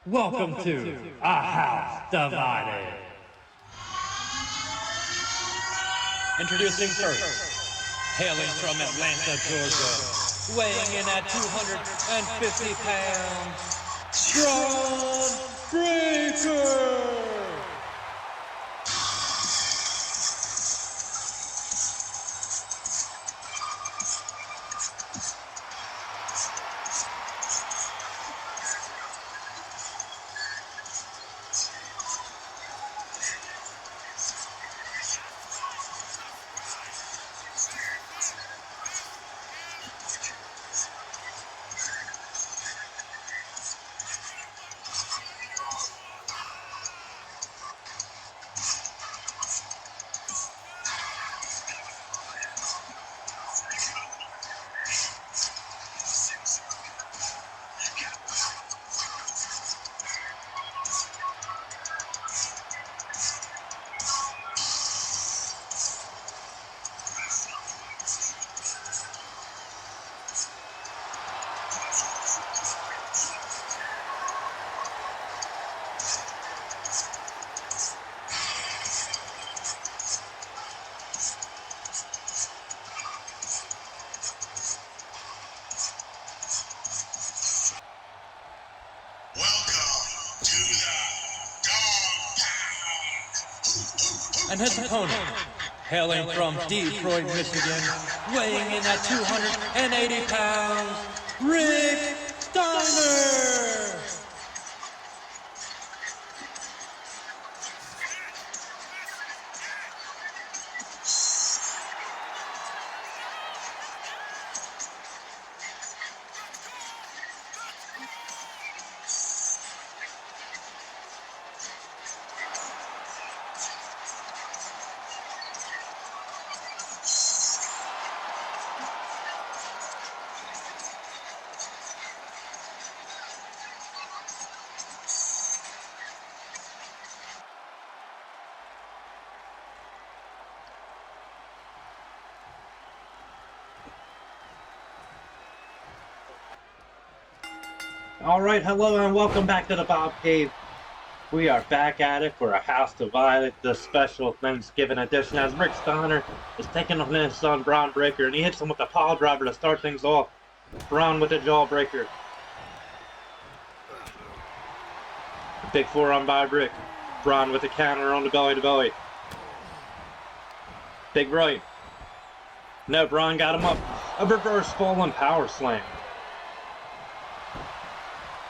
Welcome to A House Divided. Introducing first, hailing from Atlanta, Georgia, weighing in at 250 pounds, Braun Breaker! And his opponent, hailing from Detroit, Michigan, weighing in at 280 pounds, Rick Steiner! Alright, hello and welcome back to the Bob Cave. We are back at it for A House Divided, the special Thanksgiving edition, as Rick Steiner is taking on his son Braun Breaker, and he hits him with the pile driver to start things off. Braun with the jawbreaker. Big forearm by Rick. Braun with the counter on the belly to belly. Big right. No, Braun got him up. A reverse fallen power slam.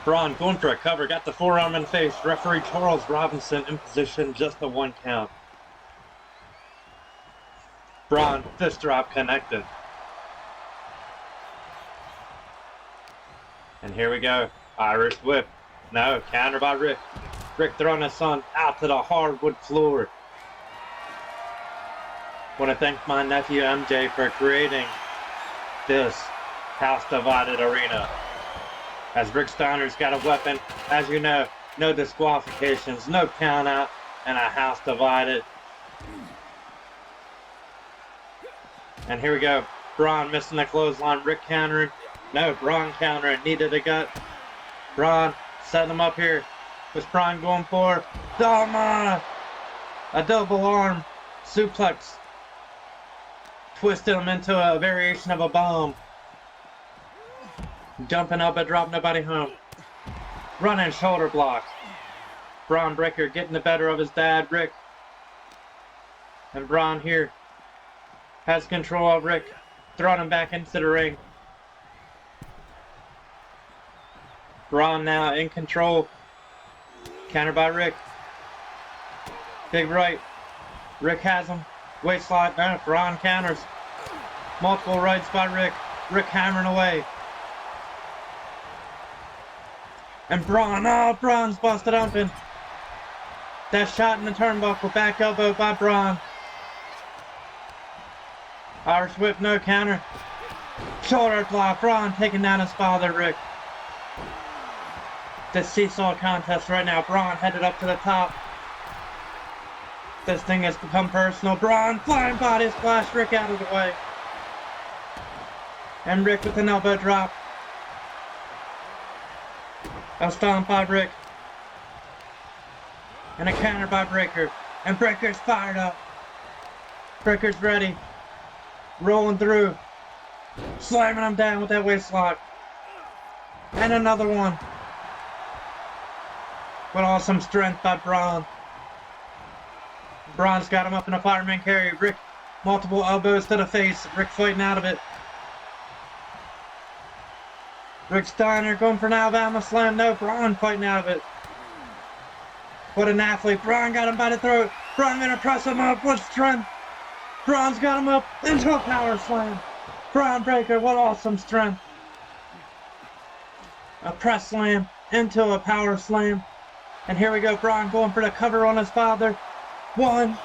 Braun going for a cover, got the forearm in the face. Referee Charles Robinson in position, just a 1 count. Braun, fist drop connected. And here we go. Irish whip. No, counter by Rick. Rick throwing his son out to the hardwood floor. Want to thank my nephew MJ for creating this House Divided arena. As Rick Steiner's got a weapon, as you know, no disqualifications, no count out, and A House Divided. And here we go. Braun missing the clothesline, Rick countering. No, Braun countering, needed a gut. Braun setting him up here. What's Braun going for? Dama! A double arm suplex. Twisted him into a variation of a bomb. Jumping up and drop nobody home. Running shoulder block. Braun Breaker getting the better of his dad, Rick. And Braun here has control of Rick. Throwing him back into the ring. Braun now in control. Counter by Rick. Big right. Rick has him. Waist slide. No, Braun counters. Multiple rights by Rick. Rick hammering away. And Braun, oh, Braun's busted open. That shot in the turnbuckle, back elbow by Braun. Irish whip, no counter. Shoulder block, Braun taking down his father, Rick. This seesaw contest right now, Braun headed up to the top. This thing has become personal. Braun, flying body splash, Rick out of the way. And Rick with an elbow drop. A stomp by Rick. And a counter by Breaker. And Breaker's fired up. Breaker's ready. Rolling through. Slamming him down with that waist lock. And another one. With awesome strength by Braun. Braun's got him up in a fireman carry. Rick, multiple elbows to the face. Rick fighting out of it. Rick Steiner going for an Alabama slam. No, Braun fighting out of it. What an athlete. Braun got him by the throat. Braun gonna press him up with strength. Braun's got him up into a power slam. Braun Breaker, what awesome strength. A press slam into a power slam. And here we go, Braun going for the cover on his father. 1,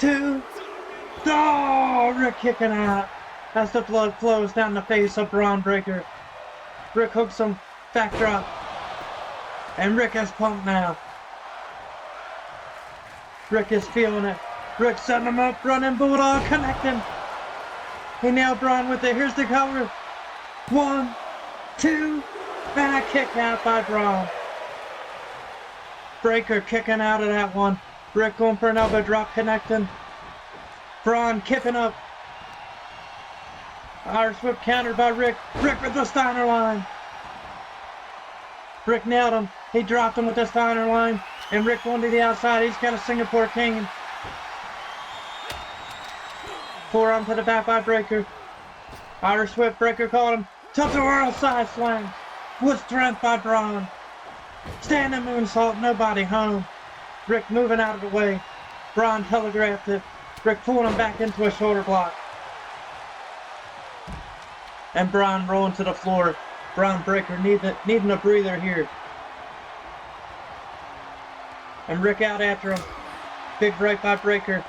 2. Oh, Rick kicking out as the blood flows down the face of Braun Breaker. Rick hooks him, back drop. And Rick is pumped now. Rick is feeling it. Rick setting him up, running Bulldog, connecting. He nailed Braun with it. Here's the cover. 1, 2, and a kick out by Braun. Breaker kicking out of that one. Rick going for an elbow drop, connecting. Braun kipping up. Irish whip countered by Rick. Rick with the Steiner line. Rick nailed him. He dropped him with the Steiner line. And Rick going to the outside. He's got a Singapore cane. Forearm to the back by Breaker. Irish whip. Breaker caught him. Took the world side slam. With strength by Braun. Standing moonsault. Nobody home. Rick moving out of the way. Braun telegraphed it. Rick pulling him back into a shoulder block. And Braun rolling to the floor. Braun Breaker needing a breather here. And Rick out after him. Big break by Breaker.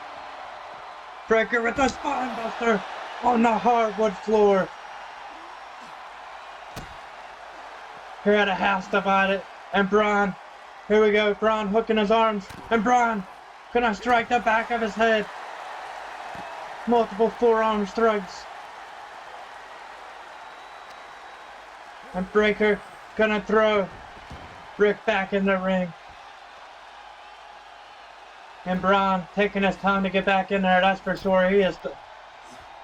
Breaker with the spine buster on the hardwood floor. Here at a house divided. And Braun, here we go. Braun hooking his arms. And Braun gonna strike the back of his head. Multiple forearm strikes. And Breaker gonna throw Rick back in the ring. And Braun taking his time to get back in there, that's for sure.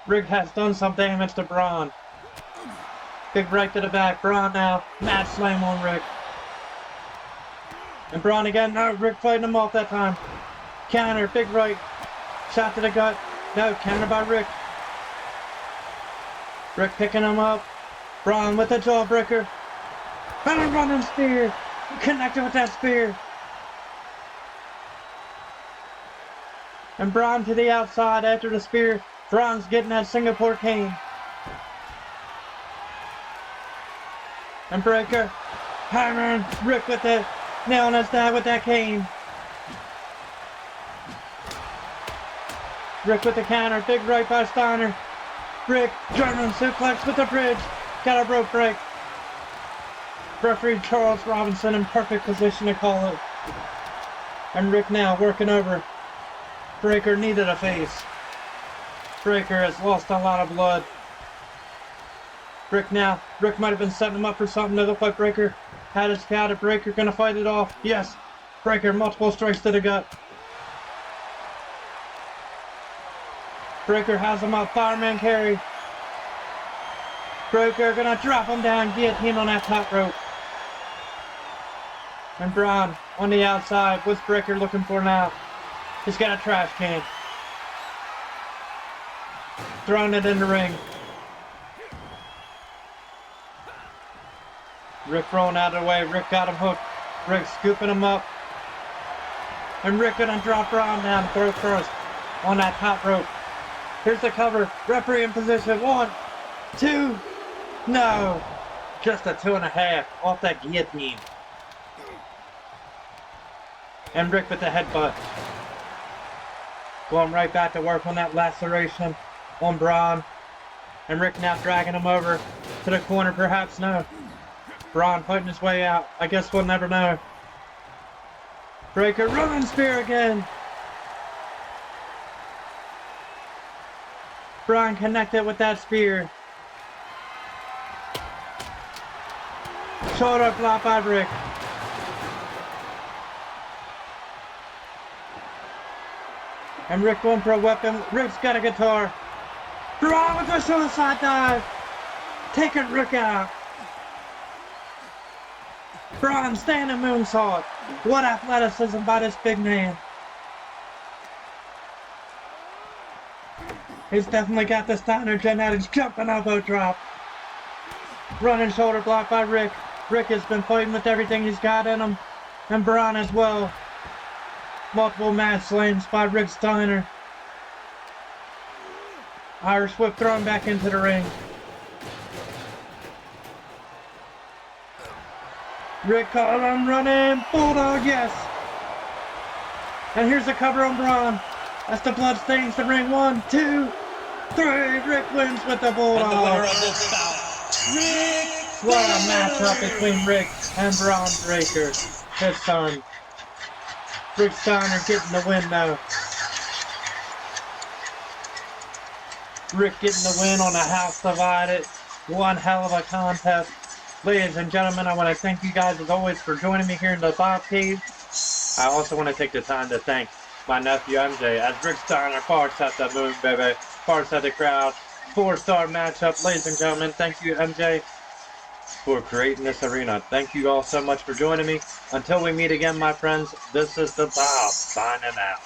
Rick has done some damage to Braun. Big right to the back. Braun now. Mad slam on Rick. And Braun again. No, Rick fighting him off that time. Counter. Big right. Shot to the gut. No, counter by Rick. Rick picking him up. Braun with the jawbreaker. And a running spear. Connected with that spear. And Braun to the outside after the spear. Braun's getting that Singapore cane. And Breaker hammering Rick with it. Nailing his dad with that cane. Rick with the counter. Big right by Steiner. Rick, German suplex with the bridge. Got a rope break. Referee Charles Robinson in perfect position to call it. And Rick now working over. Breaker needed a face. Breaker has lost a lot of blood. Rick now. Rick might have been setting him up for something. It looked like Breaker had his counter. Breaker gonna fight it off. Yes. Breaker multiple strikes to the gut. Breaker has him up. Fireman carry. Breaker gonna drop him down. Guillotine on that top rope. And Braun on the outside. What's Breaker looking for now? He's got a trash can. Throwing it in the ring. Rick rolling out of the way. Rick got him hooked. Rick scooping him up. And Rick gonna drop Braun down throat first on that top rope. Here's the cover. Referee in position. 1, 2. No. Just a 2.5 off that guillotine. And Rick with the headbutt. Going right back to work on that laceration on Braun. And Rick now dragging him over to the corner. Perhaps no. Braun fighting his way out. I guess we'll never know. Breaker running spear again. Braun connected with that spear. Shoulder block by Rick. And Rick going for a weapon. Rick's got a guitar. Braun with a suicide dive. Taking Rick out. Braun standing moonsault. What athleticism by this big man. He's definitely got the Steiner genetics. Jumping elbow drop. Running shoulder block by Rick. Rick has been fighting with everything he's got in him. And Braun as well. Multiple mad slams by Rick Steiner. Irish whip thrown back into the ring. Rick caught him running. Bulldog, yes. And here's the cover on Braun. As the blood stains the ring. 1, 2, 3. Rick wins with the Bulldog. And the winner of this bout, Rick What a matchup between Rick and Braun Breaker, his son. Rick Steiner getting the win though. Rick getting the win on a house divided. One hell of a contest. Ladies and gentlemen, I want to thank you guys as always for joining me here in the Bob Cave. I also want to take the time to thank my nephew MJ as Rick Steiner barks at the moon, baby. Barks at the crowd. 4-star matchup, ladies and gentlemen. Thank you, MJ, for creating this arena. Thank you all so much for joining me. Until we meet again, my friends, this is the Bob signing out.